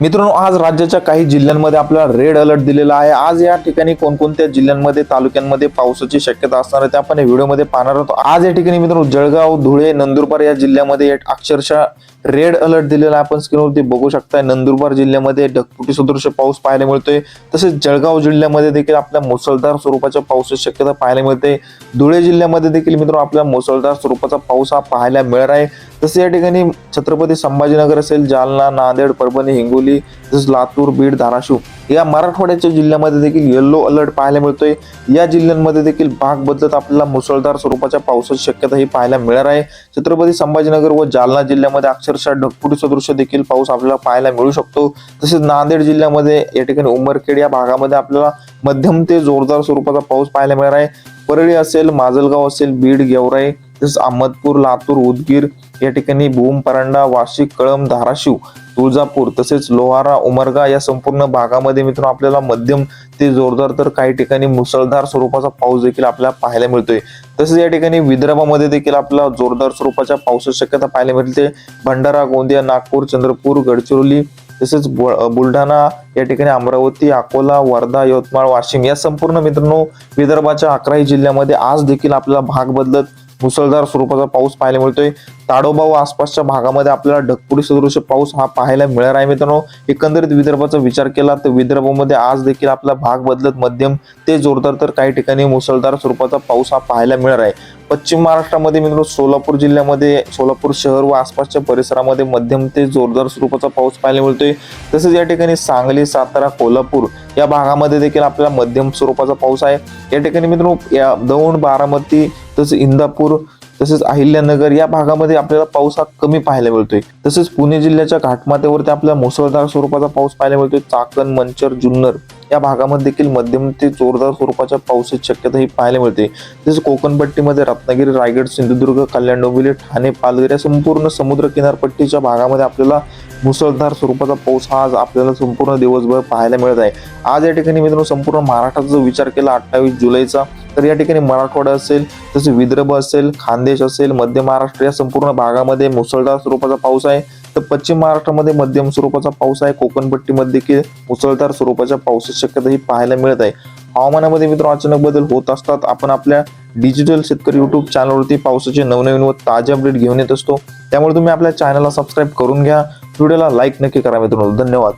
मित्रांनो, आज राज्याच्या काही जिल्ह्यांमध्ये आपल्याला रेड अलर्ट दिलेला आहे। आज या ठिकाणी कोणकोणत्या जिल्ह्यांमध्ये तालुक्यांमध्ये पावसाची शक्यता असणार आहे ते आपण या व्हिडिओमध्ये पाहणार आहोत। आज या ठिकाणी मित्रांनो जळगाव, धुळे, नंदुरबार या जिल्ह्यामध्ये अक्षरशः रेड अलर्ट दिलेला आपण स्क्रीनवरती बघू शकताय। नंदुरबार जिल्ह्यामध्ये ढगफुटी सदृश पाऊस पाहायला मिळतोय। तसेच जळगाव जिल्ह्यामध्ये देखील आपल्याला मुसळधार स्वरूपाच्या पावसाची शक्यता पाहायला मिळते। धुळे जिल्ह्यामध्ये देखील मित्रांनो आपल्याला मुसळधार स्वरूपाचा पाऊस हा पाहायला मिळणार आहे। तसे या ठिकाणी छत्रपती संभाजीनगर असेल, जालना, नांदेड, परभणी, हिंगोली, तसेच लातूर, बीड, धाराशिव या मराठवाड्याच्या जिल्ह्यामध्ये देखील येलो अलर्ट पाहायला मिळतोय। या जिल्ह्यांमध्ये देखील भाग बदलत आपल्याला मुसळधार स्वरूपाच्या पावसाची शक्यता ही पाहायला मिळणार आहे। छत्रपती संभाजीनगर व जालना जिल्ह्यामध्ये अक्षरशः ढगफुटी सदृश देखील पाऊस आपल्याला पाहायला मिळू शकतो। तसेच नांदेड जिल्ह्यामध्ये या ठिकाणी उमरखेड या भागामध्ये आपल्याला मध्यम ते जोरदार स्वरूपाचा पाऊस पाहायला मिळणार आहे। परळी असेल, माजलगाव असेल, बीड, गेवराई, तसेच अहमदपूर, लातूर, उदगीर या ठिकाणी भूम, परांडा, वाशी, कळंब, धाराशिव, तुळजापूर, तसेच लोहारा, उमरगा या संपूर्ण भागामध्ये मित्रांनो आपल्याला मध्यम ते जोरदार तर काही ठिकाणी मुसळधार स्वरूपाचा पाऊस देखील आपल्याला पाहायला मिळतोय। तसेच या ठिकाणी विदर्भामध्ये देखील आपल्याला जोरदार स्वरूपाच्या पावसाची शक्यता पाहायला मिळते। भंडारा, गोंदिया, नागपूर, चंद्रपूर, गडचिरोली, तसेच बुलढाणा या ठिकाणी अमरावती, अकोला, वर्धा, यवतमाळ, वाशिम या संपूर्ण मित्रांनो विदर्भाच्या 11 जिल्ह्यामध्ये आज देखील आपल्याला भाग बदलत मुसळधार स्वरूपाचा पाऊस पाहायला मिळतोय। ताडोबा व आसपासच्या भागामध्ये आपल्याला ढगफुटी सदृश पाऊस हा पाहायला मिळणार आहे। मित्रांनो, एकंदरीत विदर्भाचा विचार केला तर विदर्भामध्ये आज देखील आपला भाग बदलत मध्यम ते जोरदार तर काही ठिकाणी मुसळधार स्वरूपाचा पाऊस हा पाहायला मिळणार आहे। पश्चिम महाराष्ट्रामध्ये मित्रांनो सोलापूर जिल्ह्यामध्ये, सोलापूर शहर व आसपासच्या परिसरामध्ये मध्यम ते जोरदार स्वरूपाचा पाऊस पाहायला मिळतोय। तसेच या ठिकाणी सांगली, सातारा, कोल्हापूर या भागामध्ये देखील आपल्याला मध्यम स्वरूपाचा पाऊस आहे। या ठिकाणी मित्रांनो या दौंड, बारामती, तसेच इंदापूर, तसेच अहिल्यानगर या भागामध्ये आपल्याला पाऊस हा कमी पाहायला मिळतोय। तसेच पुणे जिल्ह्याच्या घाटमाथ्यावरती आपल्याला मुसळधार स्वरूपाचा पाऊस पाहायला मिळतोय। चाकण, मंचर, जुन्नर या भागामध्ये देखील मध्यम ते जोरदार स्वरूपाच्या पावसाची शक्यता ही पाहायला मिळते। तसेच कोकणपट्टीमध्ये रत्नागिरी, रायगड, सिंधुदुर्ग, कल्याण, डोंबिवली, ठाणे, पालघर या संपूर्ण समुद्र किनारपट्टीच्या भागामध्ये आपल्याला मुसळधार स्वरूपाचा पाऊस हा आज आपल्याला संपूर्ण दिवसभर पाहायला मिळत आहे। आज या ठिकाणी मित्रांनो संपूर्ण महाराष्ट्राचा जर विचार केला 28 जुलैचा तर या ठिकाणी मराठवाडा असेल, तसे विदर्भ असेल, खानदेश असेल, मध्य महाराष्ट्र या संपूर्ण भागामध्ये मुसळधार स्वरूपाचा पाऊस आहे। तर पश्चिम महाराष्ट्रामध्ये मध्यम स्वरूपाचा पाऊस आहे। कोकणपट्टीमध्ये देखील मुसळधार स्वरूपाच्या पावसाची शक्यता ही पाहायला मिळत आहे। हवामानामध्ये मित्रांनो अचानक बदल होत असतात। आपण आपल्या डिजिटल शेतकरी युट्यूब चॅनलवरती पावसाचे नवनवीन व ताजे अपडेट घेऊन येत असतो। त्यामुळे तुम्ही आपल्या चॅनलला सबस्क्राईब करून घ्या, व्हिडिओला लाईक नक्की करा मित्रांनो। धन्यवाद।